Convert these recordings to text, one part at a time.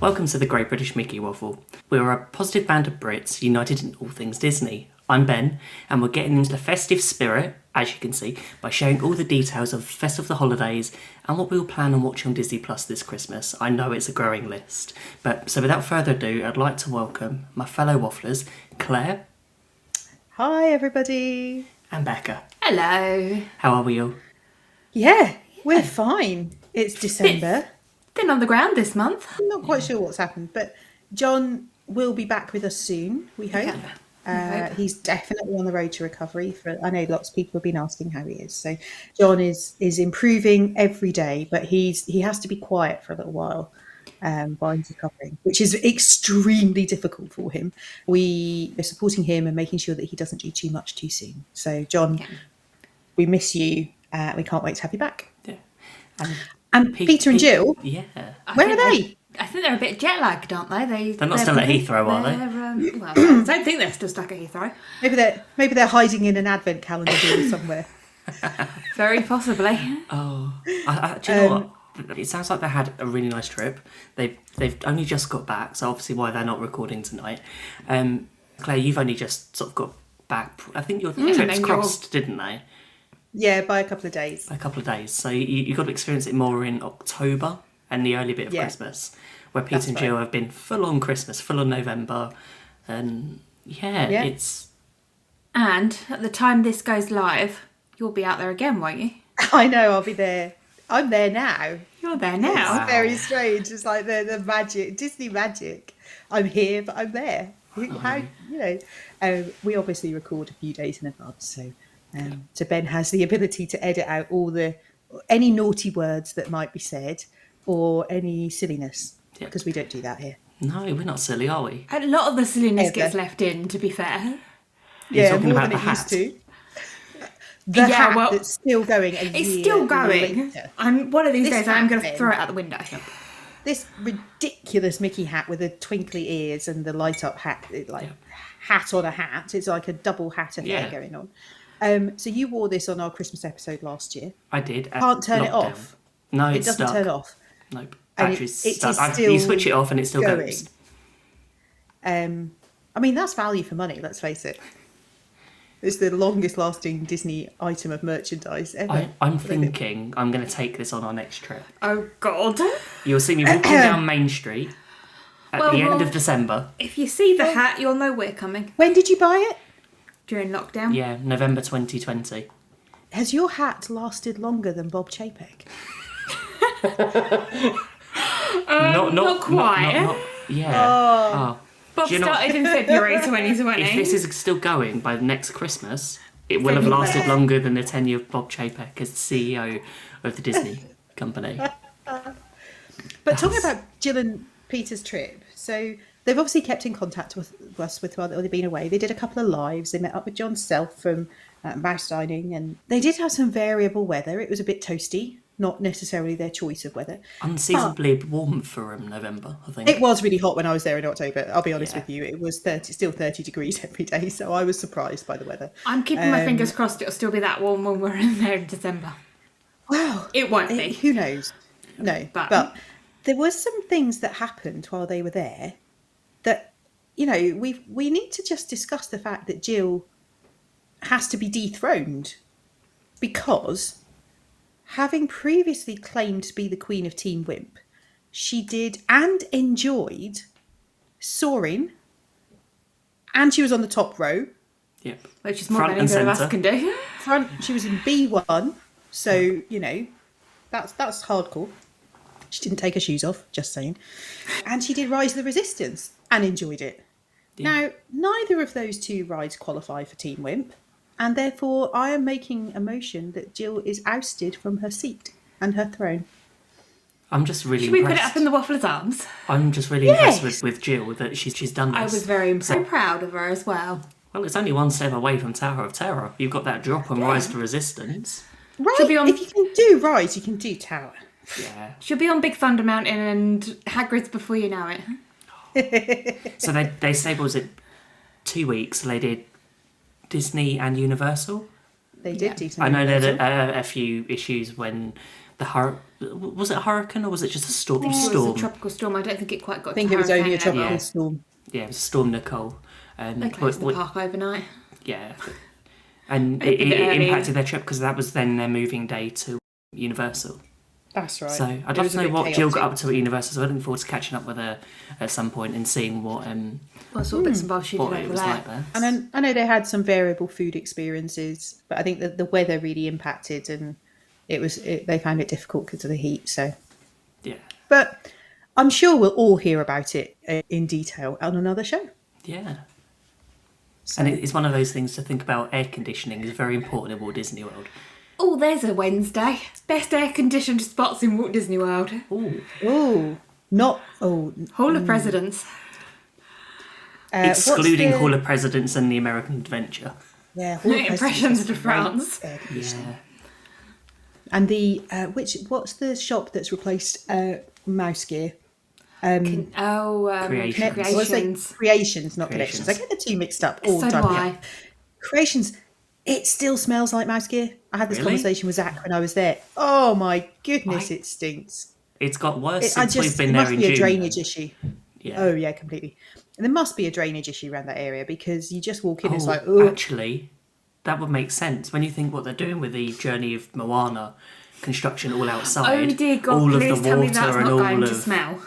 Welcome to the Great British Mickey Waffle. We're a positive band of Brits united in all things Disney. I'm Ben, and we're getting into the festive spirit, as you can see, by sharing all the details of Festival of the Holidays and what we'll plan on watching on Disney Plus this Christmas. I know it's a growing list. So without further ado, I'd like to welcome my fellow wafflers, Claire. Hi everybody. And Becca. Hello. How are we all? Yeah, we're fine. It's December. Been on the ground this month. I'm not quite sure what's happened, but John will be back with us soon, we hope. He's definitely on the road to recovery. I know lots of people have been asking how he is. So John is improving every day, but he has to be quiet for a little while while he's recovering, which is extremely difficult for him. We are supporting him and making sure that he doesn't do too much too soon. So John, we miss you. We can't wait to have you back. Yeah. And Peter and Gill, yeah. where are they? I think they're a bit jet lagged, aren't they? They're not still at Heathrow, are they? Well, I don't think they're still stuck at Heathrow. Maybe they're hiding in an advent calendar somewhere. Very possibly. Oh, do you know what? It sounds like they had a really nice trip. They've only just got back, so obviously why they're not recording tonight. Claire, you've only just sort of got back. I think your trips crossed, didn't they? Yeah, by a couple of days. So you got to experience it more in October and the early bit of Christmas, where Pete and Gill have been full on Christmas, full on November, and it's. And at the time this goes live, you'll be out there again, won't you? I know, I'll be there. I'm there now. You're there now. It's very strange. It's like the magic, Disney magic. I'm here, but I'm there. How we obviously record a few days in advance, so Ben has the ability to edit out any naughty words that might be said or any silliness, because we don't do that here. No, we're not silly, are we? A lot of the silliness gets left in, to be fair. You're talking more about than the it used hat. to. The hat that's still going. It's still going. Later. One of these days I'm going to throw it out the window. This ridiculous Mickey hat with the twinkly ears and the light up hat, hat on a hat. It's like a double hat affair going on. So you wore this on our Christmas episode last year. I did. Can't turn it off. No, it doesn't turn off. Nope. Battery's stuck. Still you switch it off and it still going. goes. I mean, that's value for money, let's face it. It's the longest lasting Disney item of merchandise ever. I'm thinking I'm going to take this on our next trip. Oh, God. You'll see me walking down Main Street at the end of December. If you see the hat, you'll know we're coming. When did you buy it? During lockdown. Yeah, November 2020. Has your hat lasted longer than Bob Chapek? Not quite. Bob started in February 2020. If this is still going by next Christmas, it will have lasted longer than the tenure of Bob Chapek as CEO of the Disney company. But talking about Gill and Peter's trip, so they've obviously kept in contact with us while they've been away. They did a couple of lives. They met up with John Self from Mouse Dining, and they did have some variable weather. It was a bit toasty. Not necessarily their choice of weather. Unseasonably warm for November, I think. It was really hot when I was there in October. I'll be honest with you. It was still 30 degrees every day, so I was surprised by the weather. I'm keeping my fingers crossed it'll still be that warm when we're in there in December. Well, it won't be. Who knows? No, but there were some things that happened while they were there that, we need to just discuss the fact that Gill has to be dethroned because, having previously claimed to be the Queen of Team Wimp, she did and enjoyed soaring, and she was on the top row. Yep. Which is more than either of us can do. She was in B1, so, that's hardcore. She didn't take her shoes off, just saying. And she did Rise of the Resistance and enjoyed it. Yeah. Now, neither of those two rides qualify for Team Wimp. And therefore, I am making a motion that Gill is ousted from her seat and her throne. I'm just really Should impressed. we put it up in the Waffler's arms? I'm just really impressed with Gill that she's done this. I was very proud of her as well. Well, it's only one step away from Tower of Terror. You've got that drop on Rise to Resistance. Right, if you can do Rise, you can do Tower. Yeah. She'll be on Big Thunder Mountain and Hagrid's before you know it. So they stayed, was it 2 weeks? They did Disney and Universal. They did Disney. I know there are a few issues when the Was it a hurricane or was it just a storm? It was Storm. a tropical storm. I don't think it quite got I think to it was only a hurricane tropical level. storm. Yeah, it was Storm Nicole. They closed the park overnight. Yeah. And it impacted their trip because that was then their moving day to Universal. That's right. So I'd love to know what Gill got up to at Universal. So I'm looking forward to catching up with her at some point and seeing what sort of bits and bobs she did what it over was there. like there. And I know they had some variable food experiences, but I think that the weather really impacted, and they found it difficult because of the heat. So, Yeah. but I'm sure we'll all hear about it in detail on another show. Yeah. So. And it's one of those things to think about. Air conditioning is very important in Walt Disney World. Oh, there's a Wednesday. Best air-conditioned spots in Walt Disney World. Hall of Presidents. Excluding Hall of Presidents and the American Adventure. Yeah, Hall of Impressions de France. Yeah. And what's the shop that's replaced Mouse Gear? Creations. Creations, not Collections. I get the two mixed up all the So time. do I. Yeah. Creations. It still smells like Mouse Gear. I had this conversation with Zach when I was there. Oh my goodness, it stinks. It's got worse since we've been it there must in be June. a drainage issue. Yeah. Oh yeah, completely. And there must be a drainage issue around that area because you just walk in, it's like, oh. Actually, that would make sense when you think what they're doing with the Journey of Moana construction all outside. Oh dear God, all please of the tell me water that's and not all going of to smell.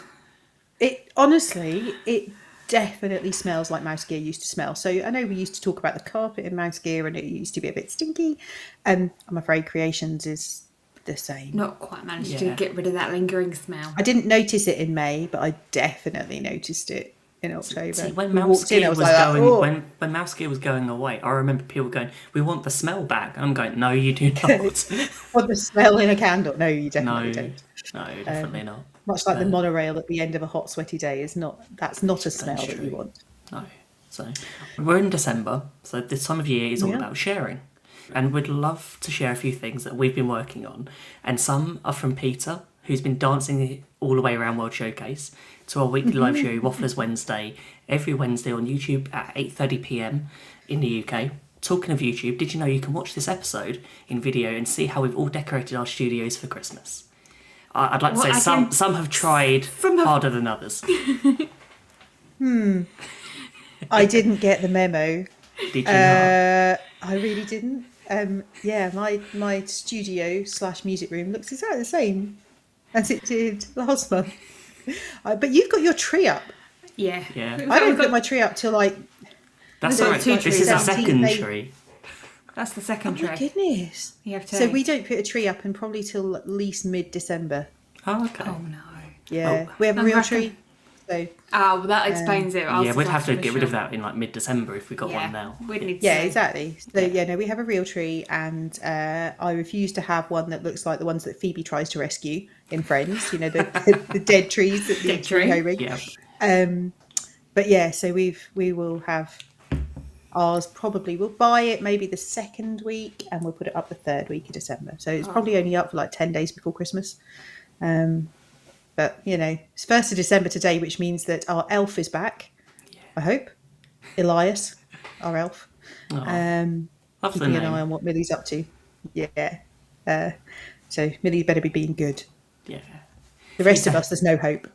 It honestly, it definitely smells like Mouse Gear used to smell. So I know we used to talk about the carpet in Mouse Gear and it used to be a bit stinky. I'm afraid Creations is the same. Not quite managed to get rid of that lingering smell. I didn't notice it in May, but I definitely noticed it in October. See, when We Mouse walked in, Gear I was like, going, oh. when Mouse Gear was going away, I remember people going, "We want the smell back," and I'm going, "No, you do not." Want the smell in a candle? No, you definitely No, don't. no, definitely not. Much like the monorail at the end of a hot, sweaty day that's not a smell that you want. No. So we're in December, so this time of year is all about sharing. And we'd love to share a few things that we've been working on. And some are from Peter, who's been dancing all the way around World Showcase, to our weekly live show, Wafflers Wednesday, every Wednesday on YouTube at 8:30pm in the UK. Talking of YouTube, did you know you can watch this episode in video and see how we've all decorated our studios for Christmas? I'd like to say some have tried harder than others. I didn't get the memo. Did you not? I really didn't. My studio / music room looks exactly the same as it did last month. But you've got your tree up. Yeah. I don't put my tree up till like. That's all right. right. This is a 17th second May. tree. That's the second Oh tray. my goodness. You have to. So we don't put a tree up in probably till at least mid-December. Oh, okay. Oh no. Yeah, Oh. we have a I'm real reckon- tree. So Oh, well, that explains it. Yeah, we'd have to get rid of that in like mid-December if we got one now. We'd need to yeah, see. exactly. So we have a real tree, and I refuse to have one that looks like the ones that Phoebe tries to rescue in Friends. You know, the dead trees that lead to tree. homing. Yeah. But yeah, so we will have ours. Probably we'll buy it maybe the second week, and we'll put it up the third week of December. So it's probably only up for like 10 days before Christmas. But you know, it's 1st of December today, which means that our elf is back. Yeah. I hope Elias, our elf. Keeping an eye on what Millie's up to. Yeah. So Millie better be being good. Yeah. The rest of us, there's no hope.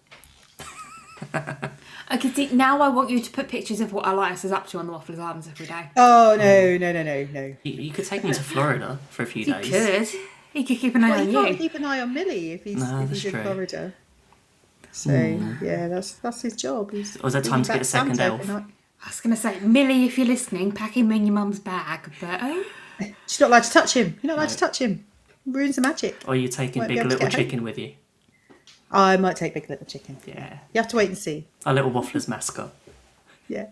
Okay, see, now I want you to put pictures of what Elias is up to on the Wafflers Arms every day. Oh no. You could take me to Florida for a few days. He could. He could keep an eye Well, on you can't you. keep an eye on Millie if he's in true. Florida. So yeah, that's his job. He's Or is that time to get a second elf? I was going to say, Millie, if you're listening, pack him in your mum's bag, but... She's not allowed to touch him. You're not allowed to touch him. Ruins the magic. Or are you taking Won't be Big able to Little get home. Chicken with you? I might take Big Little Chicken. Yeah. You have to wait and see. Our little Wafflers mascot. Yeah.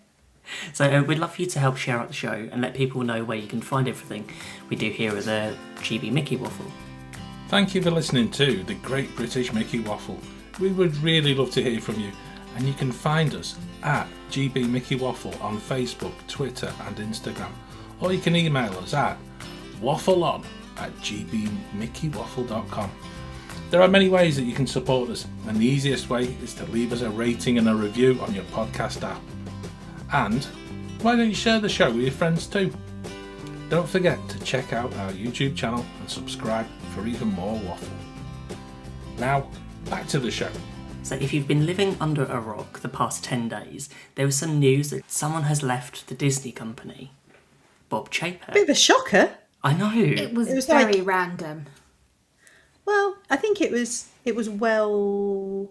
So we'd love for you to help share out the show and let people know where you can find everything we do here at the GB Mickey Waffle. Thank you for listening to the Great British Mickey Waffle. We would really love to hear from you, and you can find us at GB Mickey Waffle on Facebook, Twitter and Instagram, or you can email us at waffleon@gbmickeywaffle.com. There are many ways that you can support us, and the easiest way is to leave us a rating and a review on your podcast app. And why don't you share the show with your friends too? Don't forget to check out our YouTube channel and subscribe for even more waffle. Now, back to the show. So if you've been living under a rock the past 10 days, there was some news that someone has left the Disney company. Bob Chapek. Bit of a shocker. I know. It was very random. Well, I think it was well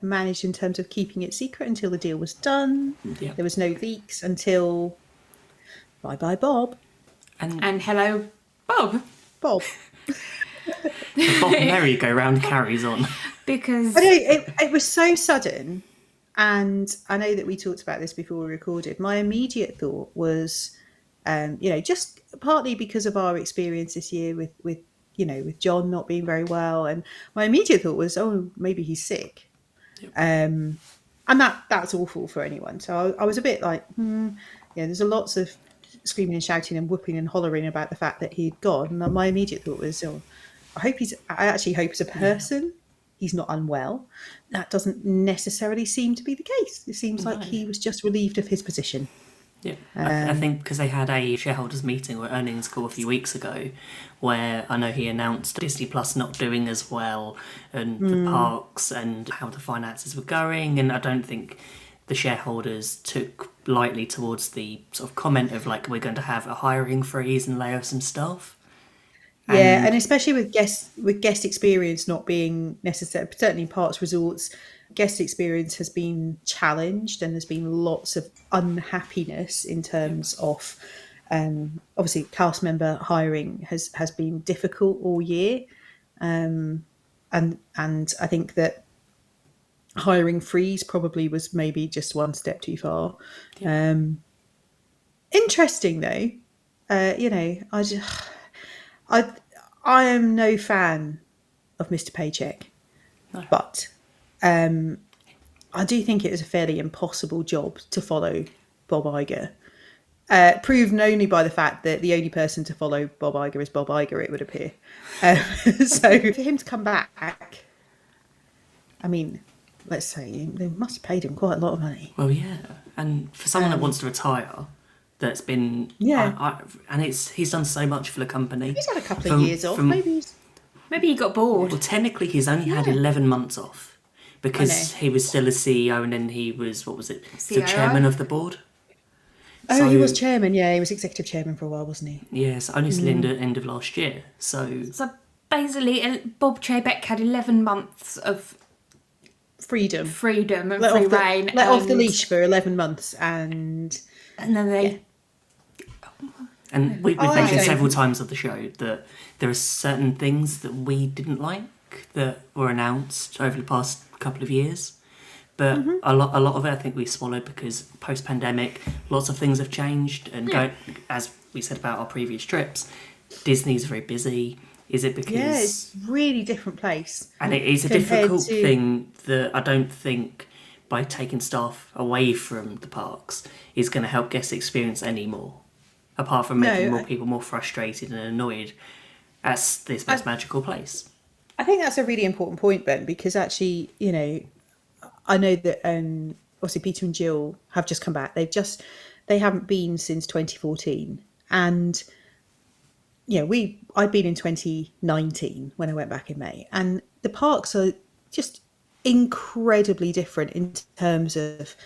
managed in terms of keeping it secret until the deal was done. Yeah. There was no leaks until bye Bob. And hello, Bob. Bob. The Bob merry-go-round carries on. Because I know it was so sudden, and I know that we talked about this before we recorded. My immediate thought was, just partly because of our experience this year with John not being very well, and my immediate thought was, oh, maybe he's sick. Yep. And that's awful for anyone. So I was a bit like, there's lots of screaming and shouting and whooping and hollering about the fact that he'd gone. And my immediate thought was, I actually hope as a person he's not unwell. That doesn't necessarily seem to be the case. It seems like he was just relieved of his position. Yeah, I think because they had a shareholders meeting or earnings call a few weeks ago where I know he announced Disney Plus not doing as well and the parks and how the finances were going, and I don't think the shareholders took lightly towards the sort of comment of like, we're going to have a hiring freeze and lay off some staff. And especially with guest experience not being necessary, certainly in parks, resorts, guest experience has been challenged, and there's been lots of unhappiness in terms of obviously cast member hiring has been difficult all year, and I think that hiring freeze probably was maybe just one step too far. Interesting though, I am no fan of Mr. Paycheck, but I do think it is a fairly impossible job to follow Bob Iger. Proved only by the fact that the only person to follow Bob Iger is Bob Iger, it would appear. So for him to come back, I mean, let's say they must have paid him quite a lot of money. Well, yeah, and for someone that wants to retire, that's been and he's done so much for the company. He's had a couple of years off. Maybe he got bored. Well, technically, he's only had 11 months off because he was still a CEO, and then he was the chairman of the board. Oh, he was chairman. Yeah, he was executive chairman for a while, wasn't he? Yes, only till end of last year. So basically, Bob Chapek had 11 months of freedom and free reign. Let off the leash for 11 months, and then they. Yeah. And we've mentioned several times of the show that there are certain things that we didn't like that were announced over the past couple of years. But a lot of it I think we swallowed because post-pandemic, lots of things have changed. And as we said about our previous trips, Disney's very busy. Is it because... Yeah, it's a really different place. And it is a difficult thing that I don't think by taking staff away from the parks is going to help guest experience anymore. Apart from making more people more frustrated and annoyed at this most magical place. I think that's a really important point, Ben, because actually, I know that obviously Peter and Gill have just come back. They haven't been since 2014. And, I'd been in 2019 when I went back in May. And the parks are just incredibly different in terms of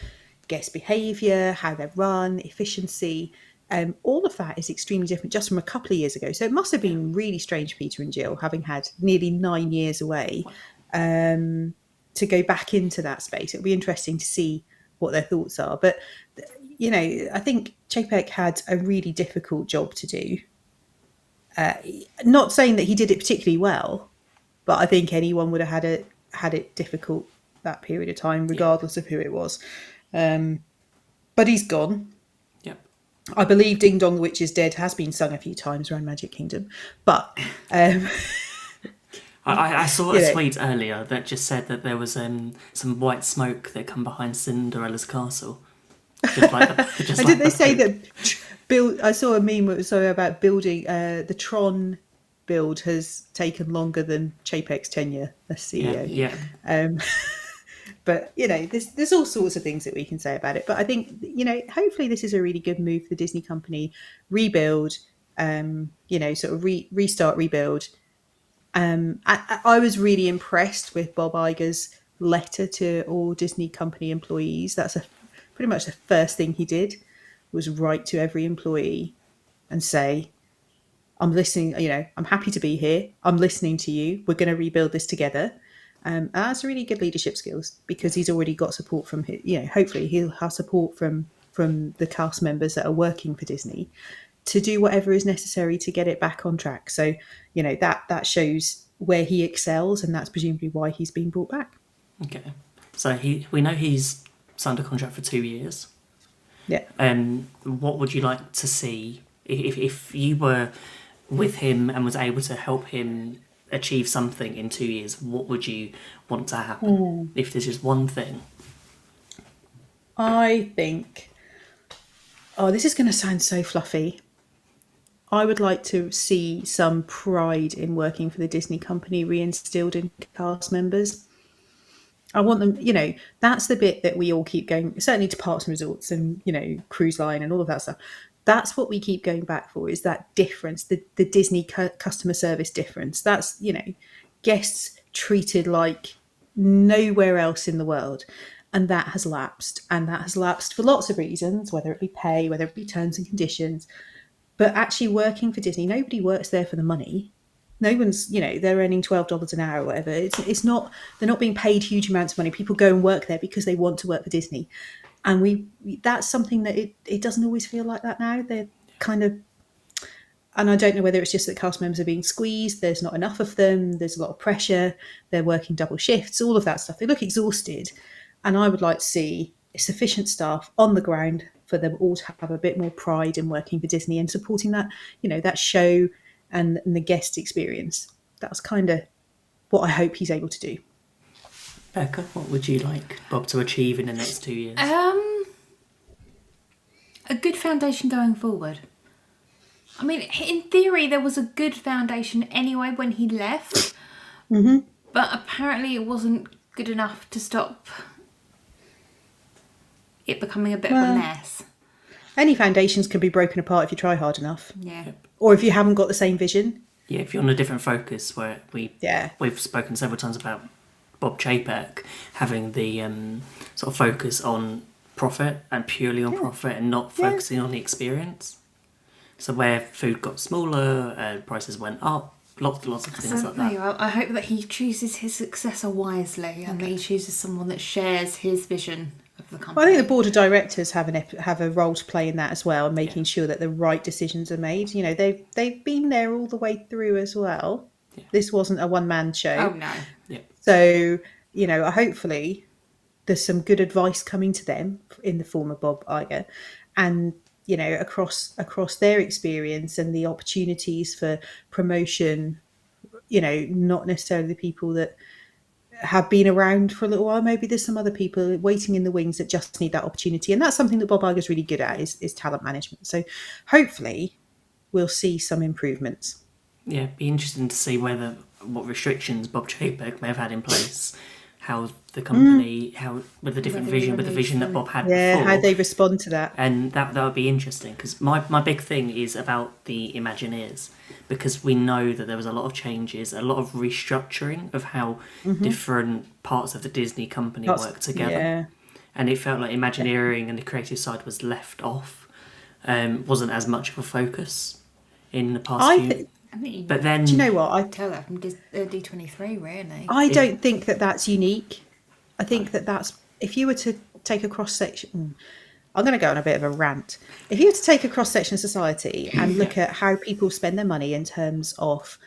guest behaviour, how they're run, efficiency. All of that is extremely different just from a couple of years ago. So it must have been really strange, Peter and Gill, having had nearly 9 years away, to go back into that space. It'll be interesting to see what their thoughts are. But, I think Chapek had a really difficult job to do. Not saying that he did it particularly well, but I think anyone would have had it difficult that period of time, regardless of who it was. But he's gone. I believe Ding Dong the Witch is Dead has been sung a few times around Magic Kingdom. But I saw a tweet earlier that just said that there was some white smoke that come behind Cinderella's castle. Just like that. And did they say that I saw a meme about building the Tron build has taken longer than Chapek's tenure as CEO. Yeah. But, there's all sorts of things that we can say about it. But I think, hopefully this is a really good move for the Disney company. Rebuild, sort of restart, rebuild. I was really impressed with Bob Iger's letter to all Disney company employees. That's pretty much the first thing he did, was write to every employee and say, I'm listening, I'm happy to be here. I'm listening to you. We're going to rebuild this together. And that's really good leadership skills, because he's already got support from, hopefully he'll have support from the cast members that are working for Disney to do whatever is necessary to get it back on track. So, that shows where he excels, and that's presumably why he's been brought back. Okay. So we know he's signed a contract for 2 years. Yeah. What would you like to see if you were with him and was able to help him achieve something in 2 years? What would you want to happen if there's just one thing? I think, this is going to sound so fluffy. I would like to see some pride in working for the Disney company reinstilled in cast members. I want them, that's the bit that we all keep going, certainly to parks and resorts and, cruise line and all of that stuff. That's what we keep going back for, is that difference, the Disney customer service difference. That's, guests treated like nowhere else in the world. And that has lapsed. And that has lapsed for lots of reasons, whether it be pay, whether it be terms and conditions. But actually working for Disney, nobody works there for the money. No one's, they're earning $12 an hour or whatever. It's not, they're not being paid huge amounts of money. People go and work there because they want to work for Disney. And that's something that it doesn't always feel like that now. They're kind of, and I don't know whether it's just that cast members are being squeezed. There's not enough of them. There's a lot of pressure. They're working double shifts, all of that stuff. They look exhausted. And I would like to see sufficient staff on the ground for them all to have a bit more pride in working for Disney and supporting that, that show and the guest experience. That's kind of what I hope he's able to do. Becca, what would you like Bob to achieve in the next 2 years? A good foundation going forward. I mean, in theory, there was a good foundation anyway when he left. Mm-hmm. But apparently it wasn't good enough to stop it becoming a bit of a mess. Any foundations can be broken apart if you try hard enough. Yeah. Or if you haven't got the same vision. Yeah, if you're on a different focus, where we've spoken several times about Bob Chapek having the sort of focus on profit and purely on profit and not focusing on the experience. So where food got smaller, prices went up, lots of things like that. I hope that he chooses his successor wisely and that he chooses someone that shares his vision of the company. Well, I think the board of directors have a role to play in that as well, and making sure that the right decisions are made. They've been there all the way through as well. Yeah. This wasn't a one-man show. Oh no. Yeah. So hopefully there's some good advice coming to them in the form of Bob Iger, and across their experience and the opportunities for promotion. Not necessarily the people that have been around for a little while. Maybe there's some other people waiting in the wings that just need that opportunity. And that's something that Bob Iger's really good at, is talent management. So hopefully we'll see some improvements. Yeah, it'd be interesting to see what restrictions Bob Chapek may have had in place, how the company, with the different vision, with the vision that Bob had before. How they respond to that. And that would be interesting, because my big thing is about the Imagineers, because we know that there was a lot of changes, a lot of restructuring of how different parts of the Disney company work together. Yeah. And it felt like Imagineering and the creative side was left off, wasn't as much of a focus in the past few. But then, do you know what? I tell that from D23, really. I don't think that that's unique. I think that's, if you were to take a cross section, I'm going to go on a bit of a rant. If you were to take a cross section of society and look at how people spend their money in terms of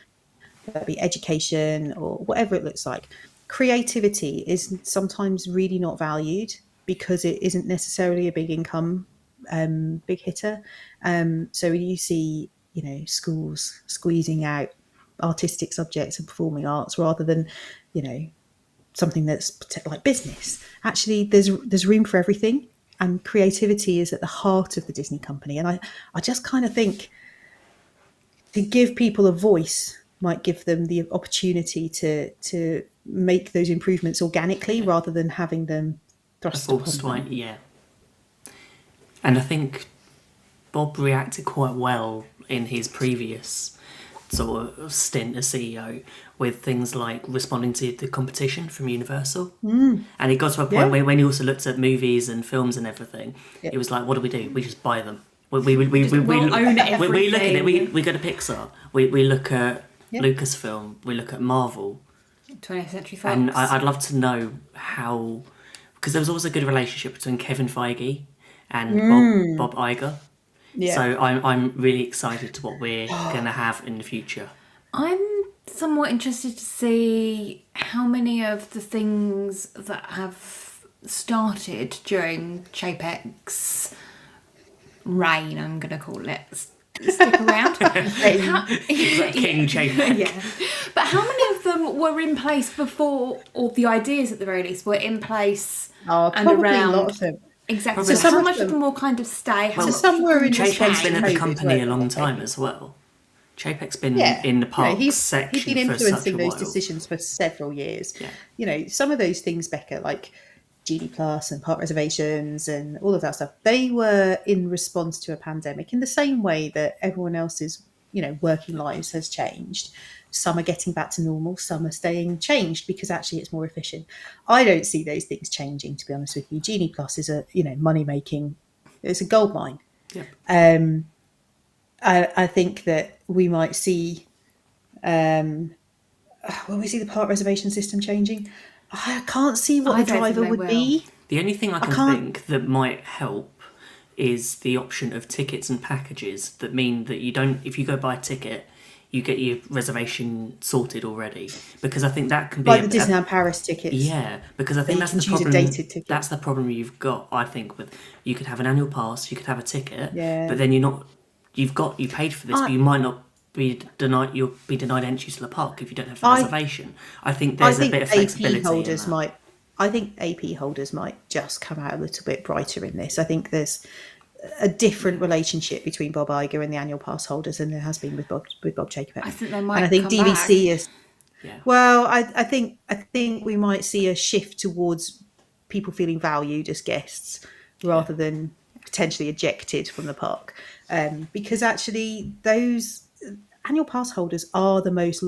whether it be education or whatever it looks like, creativity is sometimes really not valued because it isn't necessarily a big income, big hitter. So you see, schools squeezing out artistic subjects and performing arts rather than, something that's like business. Actually, there's room for everything, and creativity is at the heart of the Disney company. And I just kind of think to give people a voice might give them the opportunity to make those improvements organically rather than having them thrust upon them. Yeah. And I think Bob reacted quite well in his previous sort of stint as CEO with things like responding to the competition from Universal. And it got to a point where when he also looked at movies and films and everything, it was like, what do? We just buy them. We own look at everything. it. We go to Pixar. We look at Lucasfilm. We look at Marvel. 20th Century Fox. And I'd love to know how, because there was always a good relationship between Kevin Feige and Bob Iger. Yeah. So I'm really excited to what we're going to have in the future. I'm somewhat interested to see how many of the things that have started during Chapek's reign, I'm going to call it, stick around. King Chapek. Yeah. But how many of them were in place before, or the ideas at the very least were in place and probably around? a lot of them. Exactly. Probably. So how much of them will kind of stay? So some were in Chapek's been at the COVID, company a weren't long they? time as well. Chapek's been Yeah. in the parks he's section been for such a influencing those while. decisions for several years. Yeah. Some of those things, Becca, like Genie Plus and park reservations and all of that stuff, they were in response to a pandemic in the same way that everyone else's, working lives has changed. Some are getting back to normal, some are staying changed because actually it's more efficient. I don't see those things changing, to be honest with you. Genie Plus is a, money making, it's a gold mine. Yeah. I think that we might see, when we see the park reservation system changing, I can't see what I the don't think driver they would will. be. The only thing I can can't- think that might help is the option of tickets and packages that mean that you don't, if you go buy a ticket, you get your reservation sorted already. Because I think that can be Like the Disneyland Paris tickets. Yeah, because I think you that's can the choose a problem. dated ticket. That's the problem you've got. I think with you could have an annual pass, you could have a ticket, Yeah. but then you paid for this, but you might not be denied. You'll be denied entry to the park if you don't have the reservation. I think there's a bit of flexibility. I think AP holders might just come out a little bit brighter in this. I think there's a different relationship between Bob Iger and the annual pass holders than there has been with Bob Chapek. I think they might. And I think come DVC back. is. Yeah. Well, I think we might see a shift towards people feeling valued as guests rather than potentially ejected from the park, because actually those annual pass holders are the most.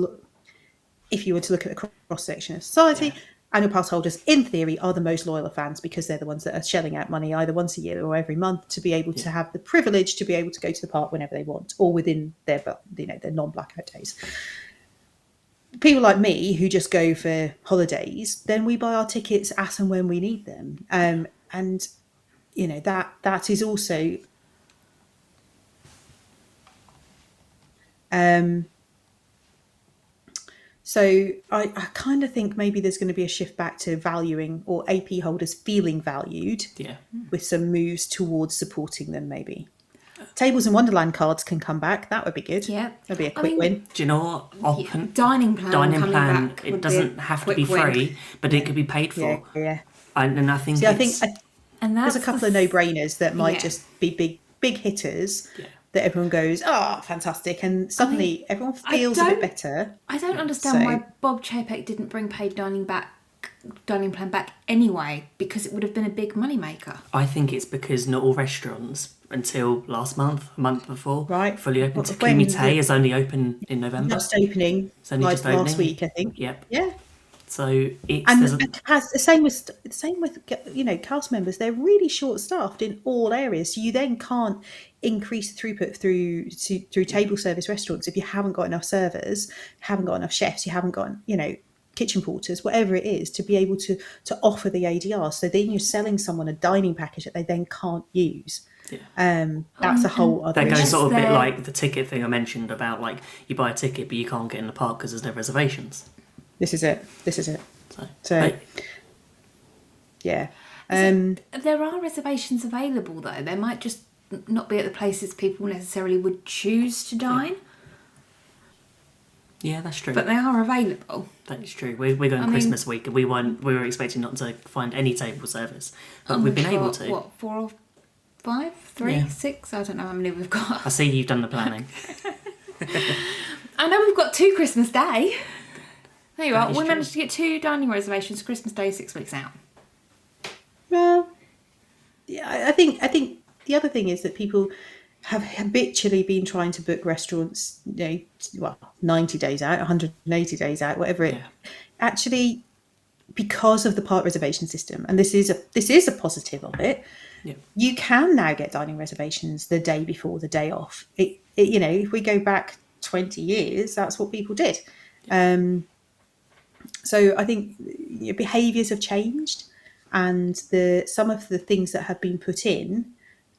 If you were to look at the cross section of society. Yeah. Annual pass holders, in theory, are the most loyal fans because they're the ones that are shelling out money either once a year or every month to be able to have the privilege to be able to go to the park whenever they want or within their non-blackout days. People like me who just go for holidays, then we buy our tickets as and when we need them, and that is also. So I kind of think maybe there's going to be a shift back to valuing or AP holders feeling valued with some moves towards supporting them maybe. Tables in Wonderland cards can come back. That would be good. Yeah. That'd be a quick win. Do you know what? Dining plan coming back It would doesn't be a have to be quick win. free, but it could be paid for. Yeah. And I think See, I think And there's a that's couple of no-brainers that might Yeah. just be big hitters Yeah. that everyone goes, fantastic. And suddenly everyone feels a bit better. I don't understand So- why Bob Chapek didn't bring paid dining plan back anyway, because it would have been a big moneymaker. I think it's because not all restaurants until last month, a month before, Right. fully open. When Kumite the- is only open in November. Just opening It's only like just opening. last week, I think. Yep. Yeah. So it's And there's a, the same with cast members. They're really short staffed in all areas. So you then can't increase throughput through table service restaurants if you haven't got enough servers, haven't got enough chefs, you haven't got kitchen porters, whatever it is, to be able to offer the ADR. So then you're selling someone a dining package that they then can't use. That's a whole other that goes issue. sort of a bit they're- like the ticket thing I mentioned about like you buy a ticket but you can't get in the park because there's no reservations. This is it. So but- yeah. There are reservations available though. They might just not be at the places people necessarily would choose to dine, yeah, that's true. but they are available. That is true. We're going Christmas week and we were expecting not to find any table service, but we've been able to. What, 4 or 5, 3, Yeah. 6? I don't know how many we've got. I see you've done the planning. I know we've got 2 Christmas Day. There you That are. is We true. managed to get 2 dining reservations Christmas Day 6 weeks out. Well, yeah, I think the other thing is that people have habitually been trying to book restaurants, 90 days out, 180 days out, whatever it. Actually, because of the part reservation system, and this is a positive of it. Yeah. You can now get dining reservations the day before the day off. If we go back 20 years, that's what people did. So I think behaviours have changed, and some of the things that have been put in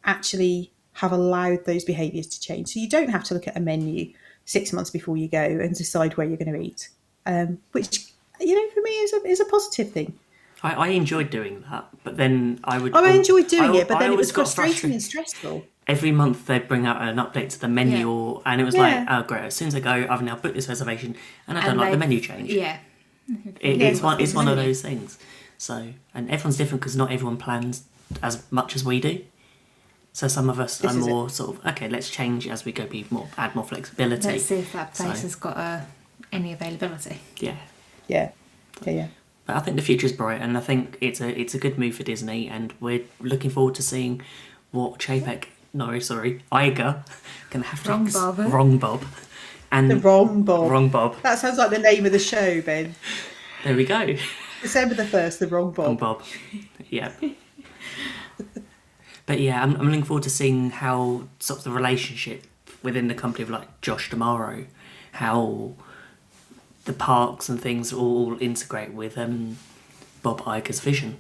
actually have allowed those behaviours to change. So you don't have to look at a menu 6 months before you go and decide where you're going to eat, which for me is a positive thing. I enjoyed doing that, but then I enjoyed doing it, but then it was frustrating and stressful. Every month they'd bring out an update to the menu, and it was like, oh great, as soon as I go, I've now booked this reservation, and I don't like the menu change. Yeah. It's one of those things. So, and everyone's different because not everyone plans as much as we do. So some of us are more sort of, okay, let's change as we go, add more flexibility. Let's see if that place has got any availability. Yeah. But I think the future's bright, and I think it's a good move for Disney, and we're looking forward to seeing what Iger gonna have to Wrong Bob. And the Wrong Bob. Wrong Bob. That sounds like the name of the show, Ben. There we go. December the 1st, the Wrong Bob. Wrong Bob. Yeah. But yeah, I'm looking forward to seeing how sort of the relationship within the company of like Josh D'Amaro, how the parks and things all integrate with Bob Iger's vision.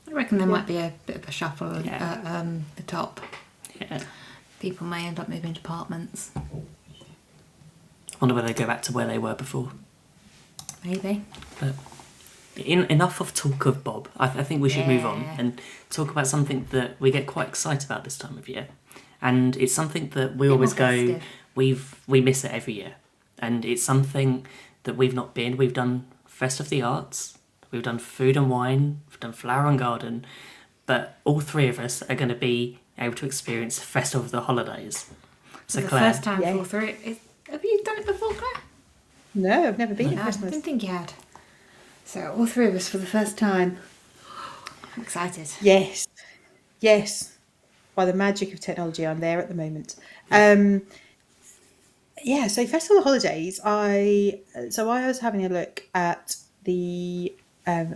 I reckon there might be a bit of a shuffle at the top. Yeah. People may end up moving departments. I wonder whether they go back to where they were before. Maybe. But enough of talk of Bob. I think we should move on and talk about something that we get quite excited about this time of year. And it's something that we always go, we miss it every year. And it's something that we've not been. We've done Fest of the Arts, we've done Food and Wine, we've done Flower and Garden, but all three of us are going to be able to experience Festival of the Holidays. So the Claire, first time for all three. Have you done it before, Claire? No, I've never been at I Christmas. didn't think you had. So all three of us for the first time. I'm excited. Yes. By the magic of technology, I'm there at the moment. So Festival of Holidays, I was having a look at the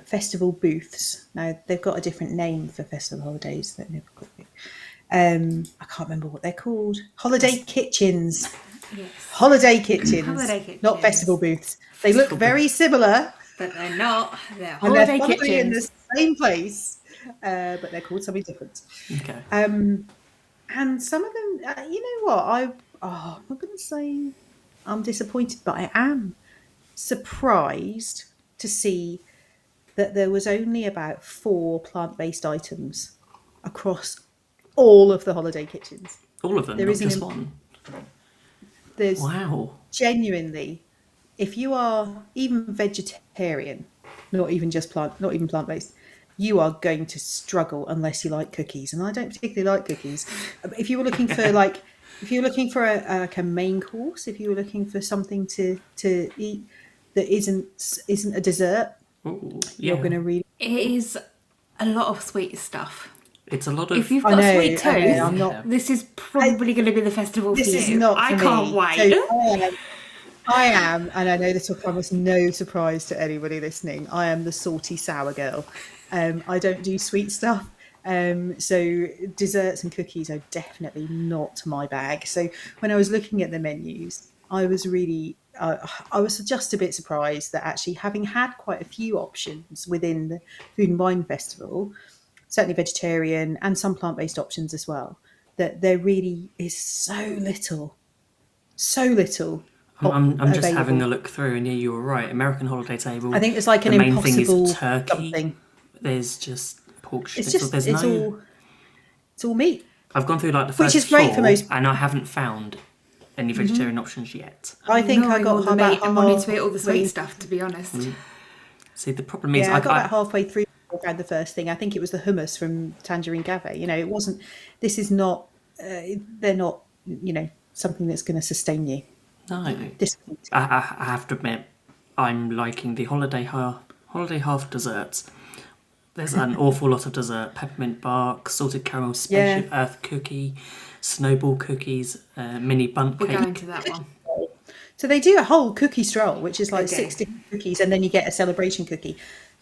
festival booths. Now, they've got a different name for Festival Holidays. I can't remember what they're called. Holiday kitchens. Yes. Holiday kitchens. Holiday kitchens. Not festival booths. They look very similar. But they're not. They're And they're holiday probably in the kitchens. same place, but they're called something different. okay. And some of them, you know what? I'm not going to say I'm disappointed, but I am surprised to see that there was only about 4 plant-based items across all of the holiday kitchens. All of them, There not isn't just an- one. There's Wow. genuinely, if you are even vegetarian, not even plant-based, you are going to struggle unless you like cookies. And I don't particularly like cookies. If you were looking for a main course, if you were looking for something to eat that isn't a dessert, Ooh, you're going to really. It is a lot of sweet stuff. It's a lot of. If you've got a sweet tooth, I'm not. this is probably going to be the festival for you. This is not for I me. can't wait. So I am, and I know this will come as no surprise to anybody listening. I am the salty sour girl. I don't do sweet stuff. So desserts and cookies are definitely not my bag. So when I was looking at the menus, I was really, I was just a bit surprised that actually having had quite a few options within the Food and Wine Festival, certainly vegetarian and some plant-based options as well, that there really is so little. I'm just available. having a look through, and yeah, you were right. American holiday table. I think it's like an the main impossible thing is turkey. something. There's just pork. It's all meat. I've gone through like the first Which is great 4, for most. and I haven't found any vegetarian options yet. I think I Ignoring got all the about meat and wanted to eat all the halfway- sweet stuff, to be honest. See, the problem is, Yeah, I got about halfway through. I found the first thing. I think it was the hummus from Tangerine Cafe. You know, it wasn't. This is not. They're not. You know, something that's going to sustain you. no. Disappointing. I have to admit, I'm liking the holiday half desserts. There's an awful lot of dessert: peppermint bark, salted caramel, spaceship earth cookie, snowball cookies, mini bundt We're cake. going to that one. So they do a whole cookie stroll, which is like Okay. 6 different cookies, and then you get a celebration cookie.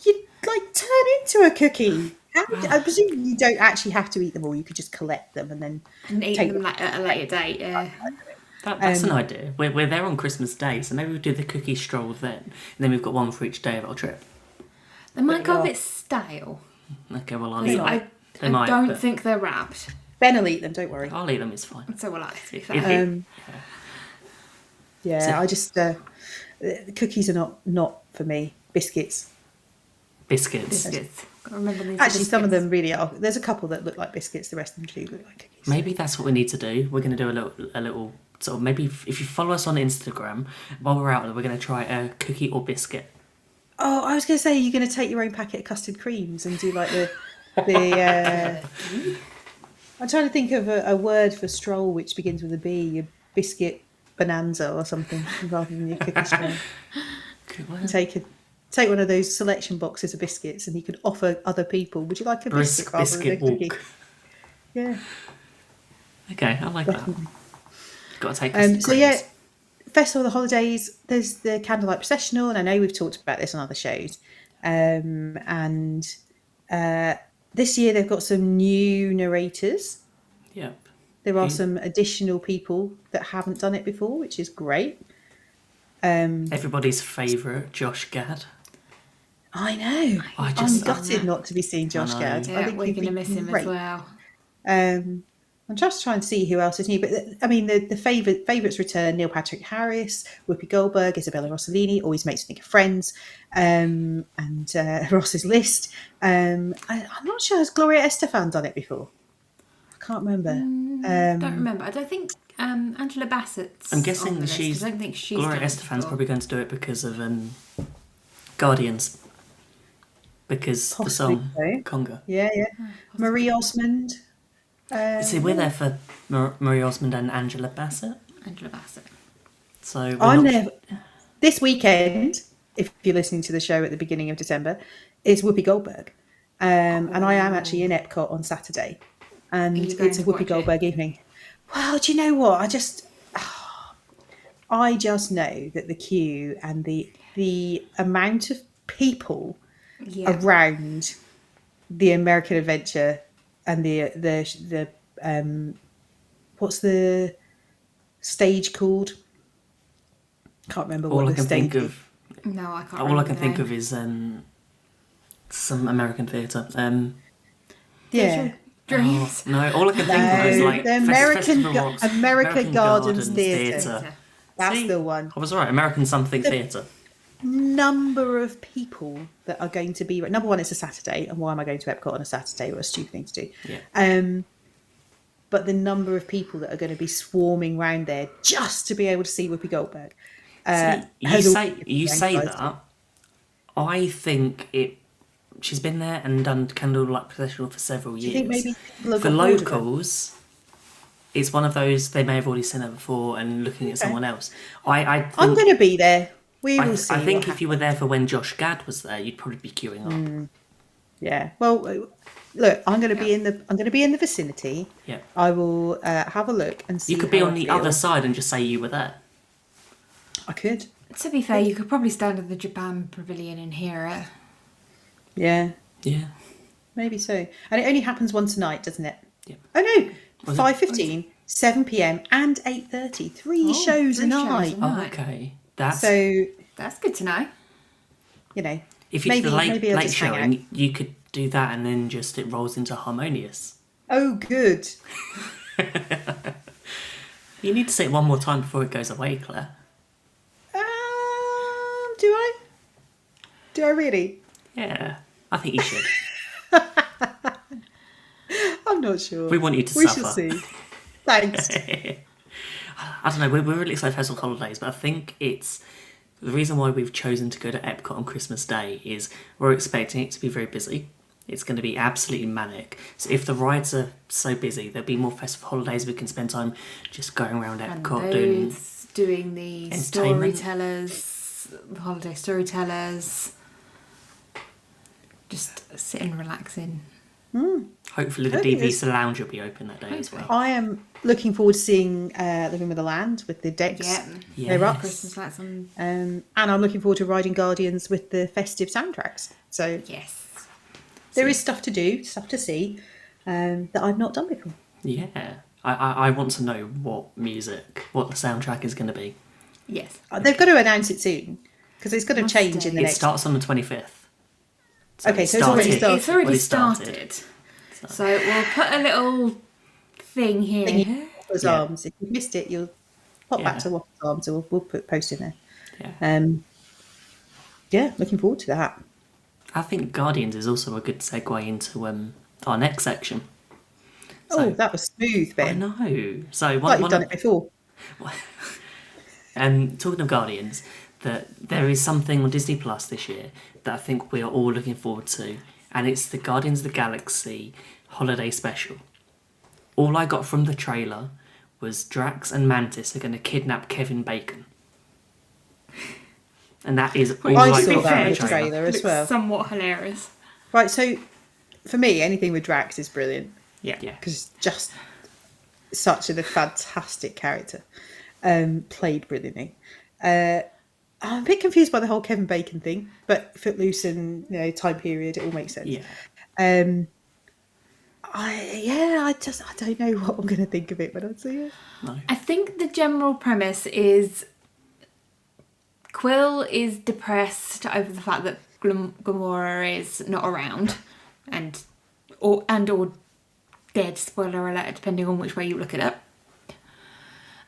You like turn into a cookie. I presume you don't actually have to eat them all. You could just collect them and then And eat take them at a later date, yeah. That's an idea. We're there on Christmas Day, so maybe we'll do the cookie stroll then, and then we've got one for each day of our trip. They might go a bit stale. Okay, well I'll eat them. I might, don't but- think they're wrapped. Ben will eat them. Don't worry. I'll eat them. It's fine. So will I, to be If- fair. Yeah, I just cookies are not for me. Biscuits. Biscuits. Biscuits. Gotta remember these Actually, some of biscuits. them really are. There's a couple that look like biscuits. The rest of them do look like cookies. Maybe that's what we need to do. We're going to do a little sort of, maybe if you follow us on Instagram, while we're out there, we're going to try a cookie or biscuit. Oh, I was going to say you're going to take your own packet of custard creams and do like the. I'm trying to think of a word for stroll which begins with a B. A biscuit bonanza or something rather than your cookie stroll. Take one of those selection boxes of biscuits and you could offer other people. Would you like a biscuit rather than a biscuit cookie? walk. Yeah. Okay, I like that. Got to take us. So yeah, Festival of the Holidays. There's the Candlelight Processional, and I know we've talked about this on other shows. And this year they've got some new narrators. Yep. There are some additional people that haven't done it before, which is great. Everybody's favourite, Josh Gad. I know. I'm gutted not to be seeing Josh I know. Gad. Yeah, we're he'd going to be miss him great. as well. I'm just trying to see who else is new, but I mean the favourites return: Neil Patrick Harris, Whoopi Goldberg, Isabella Rossellini, always makes me think of Friends, and Ross's List. I'm not sure, has Gloria Estefan done it before? I can't remember. Don't remember. I don't think Angela Bassett's. I'm on guessing the list. she's. I don't think she's Gloria done it Estefan's before. probably going to do it because of Guardians. Because Possibly the song so. Conga. Yeah. Marie Osmond. See, we're there for Marie Osmond and Angela Bassett. Angela Bassett. So I'm there this weekend. If you're listening to the show at the beginning of December, is Whoopi Goldberg, and I am actually in Epcot on Saturday, and Are you going it's a to watch Whoopi it? Goldberg evening. Well, do you know what? I just know that the queue and the amount of people around the American Adventure and the what's the stage called? Can't remember all what I the can stage think is. of. No, I can't. All I can remember think the of is some American theatre. Yeah. Dreams. No, all I can think of is like the American Festival Rocks, American Gardens Theatre. Theatre. That's See? the one. I was right. American something theatre. Number of people that are going to be. Number one, it's a Saturday, and why am I going to Epcot on a Saturday? What a stupid thing to do. Yeah. But the number of people that are going to be swarming round there just to be able to see Whoopi Goldberg. You say that. I think she's been there and done Candlelight Processional for several years. Do you think maybe people have for got bored of it? locals, it's one of those they may have already seen her before and looking at someone else. I'm I'm going to be there. We will see. I think what if you were there for when Josh Gad was there, you'd probably be queuing up. Yeah. Well, look, I'm going to be in the vicinity. Yeah. I will have a look and see. You could be how on I the feel. other side and just say you were there. I could. To be fair, you could probably stand in the Japan Pavilion and hear it. Yeah. Yeah. Maybe so. And it only happens once a night, doesn't it? Yeah. Oh no. Was it- 5:15, 7 p.m. and 8:30. Three shows a night. a Oh, night. okay. That's So, That's good to know. you know, if it's maybe the late I'll late just hang showing, you could do that and then just it rolls into Harmonious. oh good. You need to say it one more time before it goes away, Claire. Do I? Do I really? Yeah, I think you should. I'm not sure. We want you to We suffer. shall see. Thanks. I don't know, we're really excited for Festival Holidays, but I think it's the reason why we've chosen to go to Epcot on Christmas Day is we're expecting it to be very busy. It's going to be absolutely manic. So if the rides are so busy, there'll be more Festival Holidays. We can spend time just going around And Epcot doing. doing the entertainment. storytellers, the holiday storytellers. just sitting, relaxing. Hopefully the I think DV's Lounge will be open that day as well. I am looking forward to seeing Living with the Land with the decks. They're up. Christmas lights on. And I'm looking forward to riding Guardians with the festive soundtracks. So Yes. there is stuff to do, stuff to see that I've not done before. Yeah. I want to know what the soundtrack is going to be. Yes. They've got to announce it soon because it's going to Must change do. in the It next. starts on the 25th. Okay, so it's already started. It's already Well, it started. So we'll put a little thing here. Waffle's Yeah. Arms. If you missed it, you'll pop back Yeah. to Waffle's Arms, and we'll put post in there. Yeah. Yeah, looking forward to that. I think Guardians is also a good segue into our next section. Oh, that was smooth, I Ben. know. So Like one you've done it before. talking of Guardians, that there is something on Disney Plus this year that I think we are all looking forward to, and it's the Guardians of the Galaxy holiday special. All I got from the trailer was Drax and Mantis are going to kidnap Kevin Bacon. And that is all I I saw got that from in the the trailer as Looks well. somewhat hilarious. Right, so for me, anything with Drax is brilliant Yeah. because it's just such a fantastic character, played brilliantly. I'm a bit confused by the whole Kevin Bacon thing, but Footloose and time period, it all makes sense. Yeah. I don't know what I'm going to think of it when I see it. I think the general premise is Quill is depressed over the fact that Gamora is not around or dead, spoiler alert, depending on which way you look at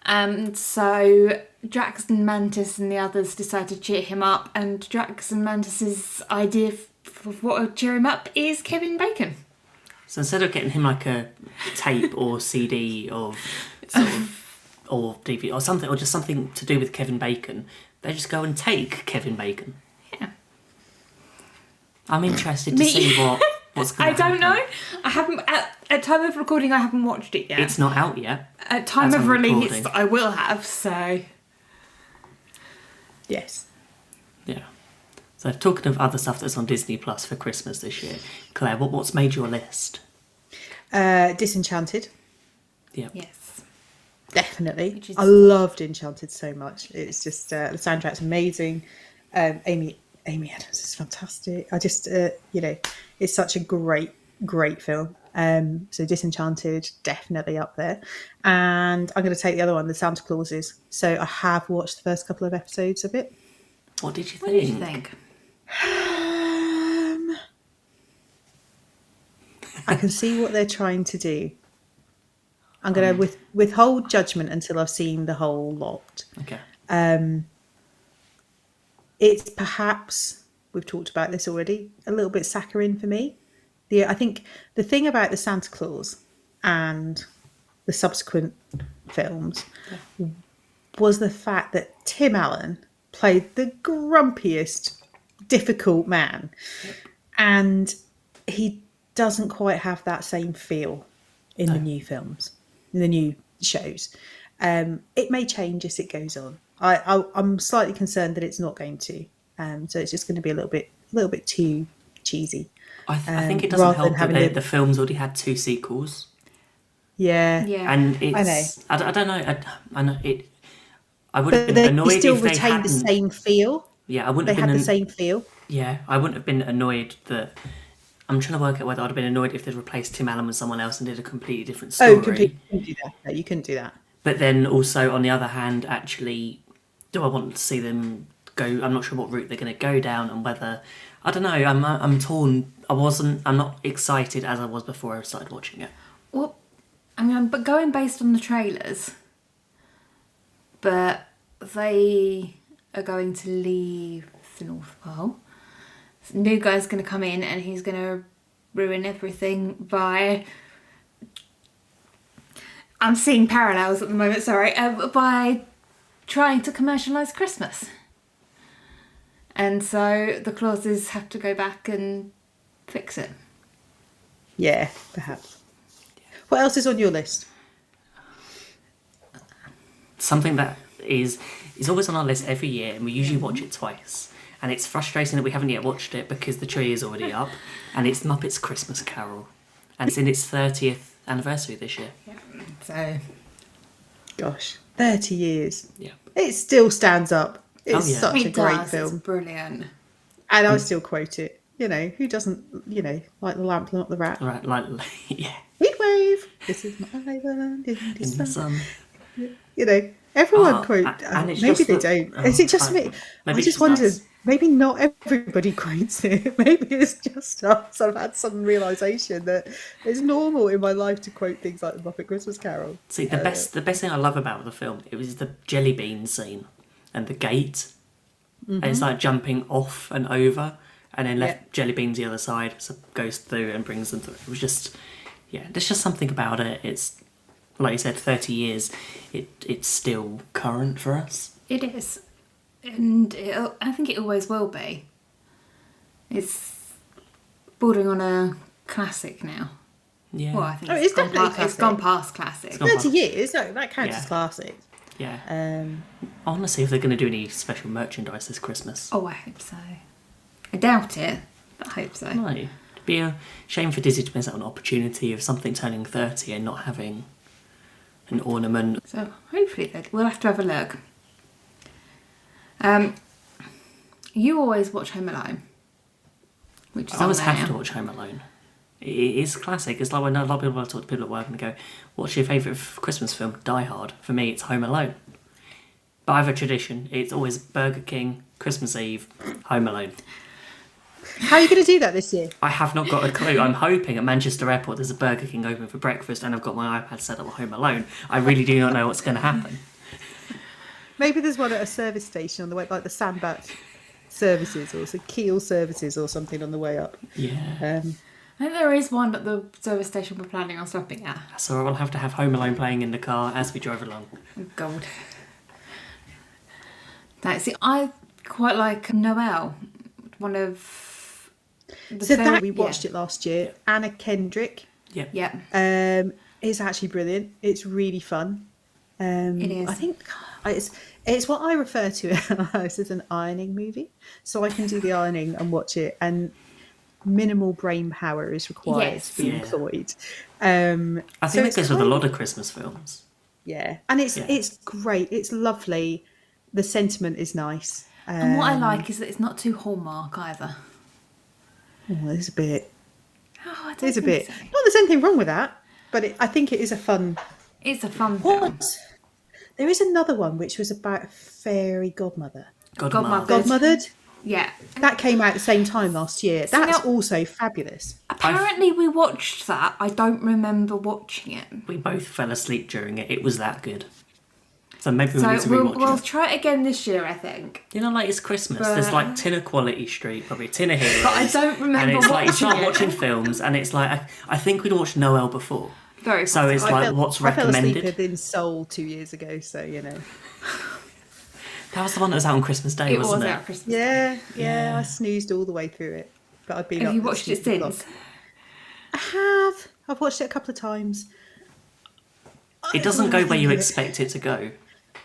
it. So Drax and Mantis and the others decide to cheer him up, and Drax and Mantis's idea of what would cheer him up is Kevin Bacon. So instead of getting him like a tape or CD or DVD or something, or just something to do with Kevin Bacon, they just go and take Kevin Bacon. Yeah. I'm interested to see what's going I to happen. don't know. I haven't at time of recording. I haven't watched it yet. It's not out yet. At time as of I'm release, recording. I will have. So Yes. Yeah. So talking of other stuff that's on Disney Plus for Christmas this year, Claire, what's made your list? Disenchanted, Yeah. yes, definitely. Which is- I loved Enchanted so much. It's just the soundtrack's amazing. Amy Adams is fantastic. I just it's such a great film. So Disenchanted, definitely up there. And I'm going to take the other one, the Santa Clauses. So I have watched the first couple of episodes of it. What did you think? what did you think? I can see what they're trying to do. I'm going to withhold judgment until I've seen the whole lot. Okay. It's perhaps, we've talked about this already, a little bit saccharine for me. I think the thing about the Santa Claus and the subsequent films was the fact that Tim Allen played the grumpiest, difficult man. And he doesn't quite have that same feel in the new films, in the new shows. It may change as it goes on. I'm slightly concerned that it's not going to. So it's just going to be a little bit too cheesy. I think it doesn't rather than help that having the film's already had 2 sequels. Yeah. Yeah, And it's... I don't know. I know it... I would have But been they annoyed still if they retained hadn't... the same feel. Yeah, I wouldn't They have been... had the same feel. Yeah, I wouldn't have been annoyed that... I'm trying to work out whether I'd have been annoyed if they'd replaced Tim Allen with someone else and did a completely different story. Oh, completely. You couldn't do that. No, you couldn't do that. But then also, on the other hand, actually, do I want to see them go... I'm not sure what route they're going to go down and whether... I don't know, I'm torn. I'm not excited as I was before I started watching it. well, I mean, but going based on the trailers, but they are going to leave the North Pole. So new guy's going to come in and he's going to ruin everything by... I'm seeing parallels at the moment, sorry. By trying to commercialise Christmas. And so the clauses have to go back and fix it. Yeah, perhaps. What else is on your list? Something that is always on our list every year, and we usually watch it twice. and it's frustrating that we haven't yet watched it because the tree is already up, and it's Muppets Christmas Carol, and it's in its 30th anniversary this year. So, Gosh, 30 years. Yeah. It still stands up. It's yeah. such a it great does. film. It's brilliant. And I still quote it. You know, who doesn't, you know, like the lamp, not the rat. Right, like, yeah, Heat wave. This is my island in the in the sun. sun. You know, everyone Oh, quote. and it's Maybe just they that- don't. Is it just I- me? maybe I it's just just wondered. us. Maybe not everybody quotes it. Maybe it's just us. I've had some realization that it's normal in my life to quote things like the Muppet Christmas Carol. See, the best thing I love about the film, it was the jelly bean scene and the gate. And it's like jumping off and over, and then left jelly beans the other side, so goes through and brings them through. It was just, yeah, there's just something about it. It's, like you said, 30 years, it's still current for us. It is. And I think it always will be. It's bordering on a classic now. Yeah. Well, I think Oh, it's it's gone definitely past, it's classic. gone past classic. gone 30 years? No, that counts Yeah. as classic. Yeah. Um, I want to see if they're going to do any special merchandise this Christmas. Oh, I hope so. I doubt it, but I hope so. No. It'd be a shame for Disney to miss out on an opportunity of something turning 30 and not having an ornament. So hopefully we'll have to have a look. You always watch Home Alone, which is I always on there have to now. watch Home Alone. It is classic. It's like when a lot of people, I talk to people at work and go, what's your favourite Christmas film? Die Hard. For me, it's Home Alone. But I have a tradition. It's always Burger King, Christmas Eve, Home Alone. how are you going to do that this year? I have not got a clue. I'm hoping at Manchester Airport there's a Burger King open for breakfast and I've got my iPad set up with Home Alone. I really do not know what's going to happen. Maybe there's one at a service station on the way, like the Sandbat services or some Keel services or something on the way up. Yeah. I think there is one at the service station we're planning on stopping at. So I'll have to have Home Alone playing in the car as we drive along. Oh, God. That's it. I quite like Noel, one of the So very- that we watched it last year. Anna Kendrick. Yep. Yeah. It's actually brilliant. It's really fun. It is. I think it's what I refer to as an ironing movie. So I can do the ironing and watch it, and minimal brain power is required Yes. to be Yeah. employed. I So think it's that goes with a kind lot of Christmas films. Yeah, and Yeah. it's great. It's lovely. The sentiment is nice. And what I like is that it's not too Hallmark either. There's a bit. Oh, I don't There's a think bit. so. Not there's anything wrong with that, but I think it is a fun. It's a fun film. What? There is another one which was about a fairy godmother. Godmother. Godmothered. Yeah. That came out at the same time last year. So That's now- also fabulous. Apparently we watched that. I don't remember watching it. We both fell asleep during it. It was that good. So maybe we So need to we'll rewatch it. try it again this year, I think. You know, like it's Christmas. But- There's like Tin of Quality Street, probably Tin of Heroes. But I don't remember And it's like you watching start it. watching films, and it's like I think we'd watched Noel before. Very So it's I like fell- what's I fell asleep recommended. within Soul 2 years ago, so you know. That was the one that was out on Christmas Day, It was wasn't it? out Christmas. Yeah, I snoozed all the way through it, but I've been. Have up you at watched it stupid since? clock. I have. I've watched it a couple of times. It doesn't go where you think of it. expect it to go.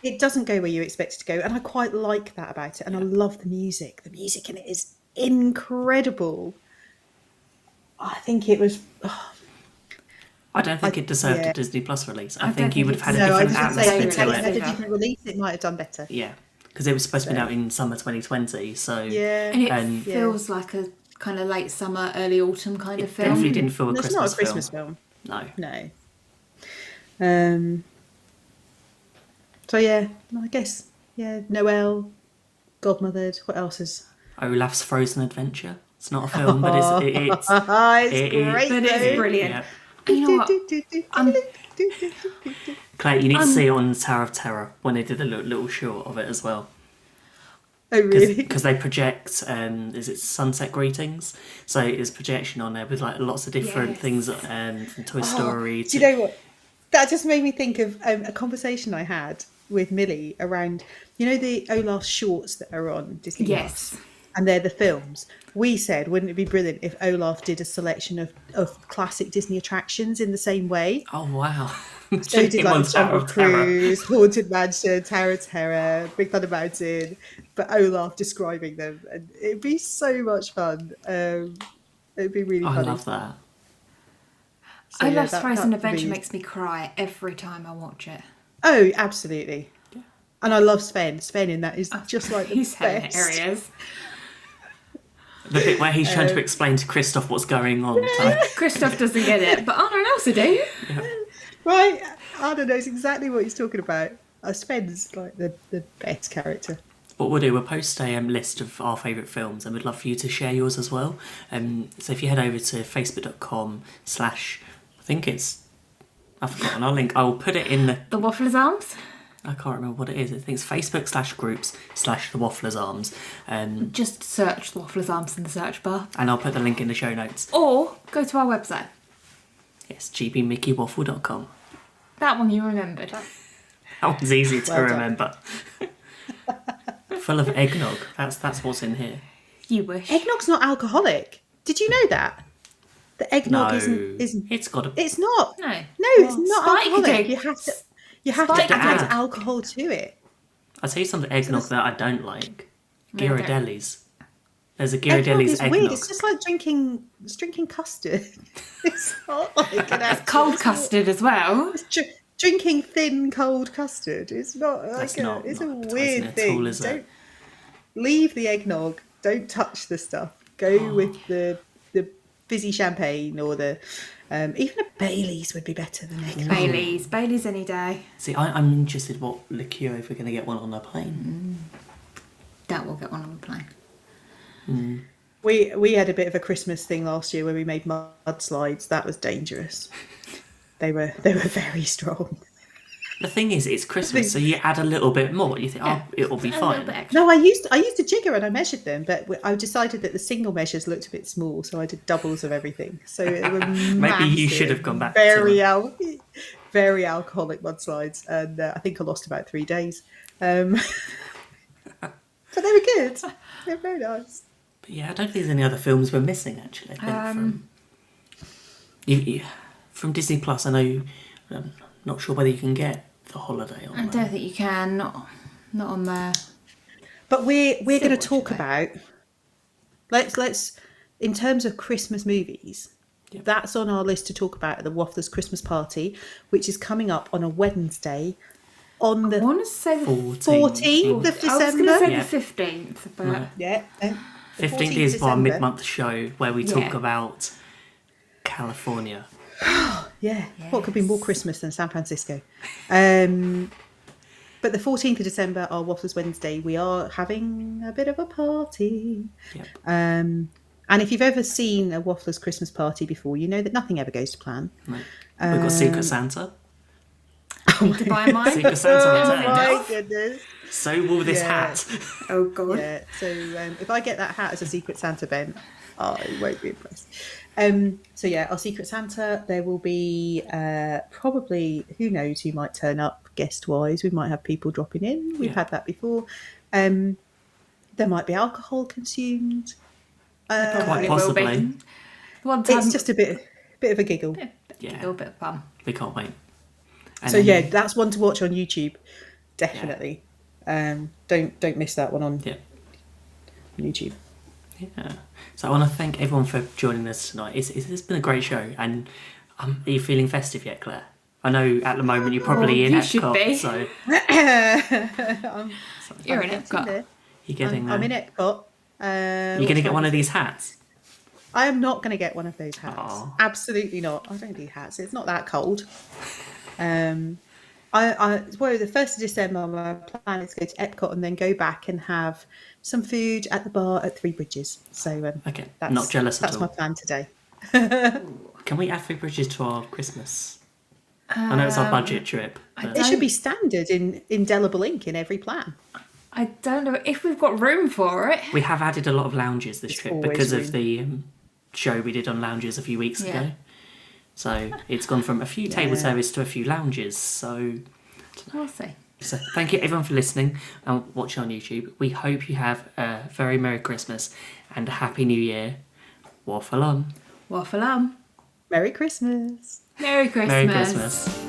It doesn't go where you expect it to go, and I quite like that about it. And I love the music. The music in it is incredible. I think it was. I don't think it deserved yeah. a Disney Plus release. I don't think you think would have had it's- a No, I different was going to say atmosphere if to it had it. a different release, it might have done better. Yeah, because it was supposed to be out in summer 2020, so Yeah, And it And- feels like a kind of late summer, early autumn kind of it film. definitely didn't feel a it's Christmas not a Christmas film. No. No. So yeah, I guess Noel, Godmothered. What else is? Olaf's Frozen Adventure. It's not a film, but it's It's it is- great. But it's though. brilliant. yeah. And you know what? Claire, you need to see it on Tower of Terror when they did a little short of it as well. Oh really? Because they project, is it Sunset Greetings? So it's projection on there with like lots of different Yes. things from Toy Story. Do you know what? That just made me think of a conversation I had with Millie around, the Olaf shorts that are on Disney Yes. Plus, and they're the films. We said, wouldn't it be brilliant if Olaf did a selection of classic Disney attractions in the same way? Oh wow! So did Him on like Tower Jungle of Terror. Cruise, Haunted Mansion, Tower of Terror, Big Thunder Mountain, but Olaf describing them, and it'd be so much fun. It'd be really I funny. love that. So, yeah, Olaf's that Frozen would Adventure be- makes me cry every time I watch it. Oh, absolutely. And I love Sven. Sven in that is just like the He's best. hilarious. The bit where he's trying to explain to Christoph what's going on. Christoph doesn't get it, but Anna and Elsa do. Right? Anna knows exactly what he's talking about. Sven's like the best character. What we'll do, we'll post a list of our favourite films, and we'd love for you to share yours as well. So if you head over to facebook.com/ I've forgotten our link. I will put it in The Waffler's Arms. I can't remember what it is. I think it's Facebook/groups/The Waffler's Arms. Just search The Waffler's Arms in the search bar. And I'll put the link in the show notes. Or go to our website. Yes, gbmickeywaffle.com. That one you remembered. That one's easy to Well done. remember. Full of eggnog. That's what's in here. You wish. Eggnog's not alcoholic. Did you know that? The eggnog No, isn't. it's got a. It's not. No. No, it's Well, not Spike alcoholic. do. You have Spike to add do. alcohol to it. I'll tell you something eggnog that I don't like. No, don't. Ghirardelli's. There's a Eggnog Ghirardelli's is eggnog. weird. It's just like drinking custard. It's not like an actual- Cold custard as well. It's drinking thin cold custard. It's not like That's not it's a appetizing weird at thing. all, is it? Don't leave the eggnog. Don't touch the stuff. Go with the fizzy champagne or the even a Bailey's would be better than eggnog. Bailey's any day. See, I'm interested what liqueur if we're going to get one on the plane. That will get one on the plane. We had a bit of a Christmas thing last year where we made mudslides. That was dangerous. They were very strong. The thing is, it's Christmas, so you add a little bit more. You think, oh, it'll be A little bit fine. extra. No, I used a jigger and I measured them, but I decided that the single measures looked a bit small, so I did doubles of everything. So they were Maybe you should massive, have gone back to very alcoholic mudslides, and I think I lost about 3 days. But they were good. They're very nice. But yeah, I don't think there's any other films we're missing, actually. I think from Disney Plus, I know I'm not sure whether you can get The Holiday on I there. don't think you can. Not on there. But we're going to what talk you about let's in terms of Christmas movies. Yep. That's on our list to talk about at the Wafflers Christmas party, which is coming up on a Wednesday on I the want to say the 14th of I was going to December. say Yeah. the 15th, but No. Yeah. The 15th is our December. mid-month show where we talk Yeah. about California. Yeah. What could be more Christmas than San Francisco? But the 14th of December, our Wafflers Wednesday, we are having a bit of a party. Yep. And if you've ever seen a Wafflers Christmas party before, you know that nothing ever goes to plan. No. We've got Secret Santa. need to buy mine. Secret Santa Oh returns. my goodness. So will this Yeah. hat. Oh god. Yeah, so if I get that hat as a Secret Santa, Ben, I won't be impressed. So yeah, our Secret Santa, there will be probably, who knows who might turn up guest-wise. We might have people dropping in. We've Yeah. had that before. There might be alcohol consumed. Quite It will be. possibly. One time, It's just a bit of a giggle. Yeah. a little bit of fun. We can't wait. And So then- yeah, that's one to watch on YouTube, definitely. Don't miss that one on Yeah. YouTube. Yeah. So I want to thank everyone for joining us tonight. It's been a great show. And are you feeling festive yet, Claire? I know at the moment you're probably in you should Epcot, be. so You're in I'm Epcot. there. you're getting I'm there. in Epcot. You're going to get one of these hats. I am not going to get one of those hats. Aw. Absolutely not. I don't do hats. It's not that cold. Well, the 1st of December, my plan is to go to Epcot and then go back and have some food at the bar at Three Bridges. So Okay, not jealous at That's all. my plan today. Can we add Three Bridges to our Christmas? I know it's our budget trip. But It should be standard in indelible ink in every plan. I don't know if we've got room for it. we have added a lot of lounges this It's trip always because of room. the show we did on lounges a few weeks Yeah. ago. So it's gone from a few table service to a few lounges. So We'll see. thank you everyone for listening and watching on YouTube. We hope you have a very Merry Christmas and a Happy New Year. Waffle on. Waffle on. Merry Christmas. Merry Christmas. Merry Christmas.